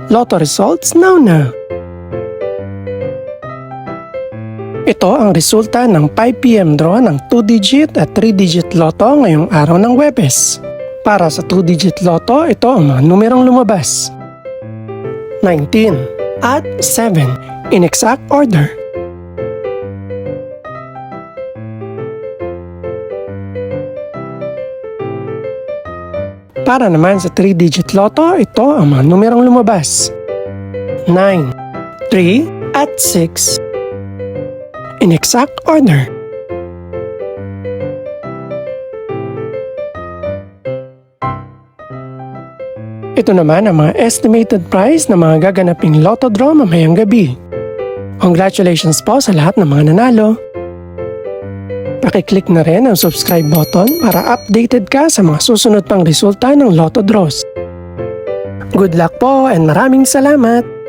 Lotto results now. Ito ang resulta ng 5 PM draw ng 2-digit at 3-digit lotto ngayong araw ng Huwebes. Para sa 2-digit lotto, ito ang mga numerong lumabas. 19 at 7 in exact order. Para naman sa 3-digit lotto, ito ang mga numerong lumabas. 9, 3 at 6 in exact order. Ito naman ang mga estimated price ng mga gaganaping lotto draw mamayang gabi. Congratulations po sa lahat ng mga nanalo. Pakiclick na rin ang subscribe button para updated ka sa mga susunod pang resulta ng lotto draws. Good luck po and maraming salamat!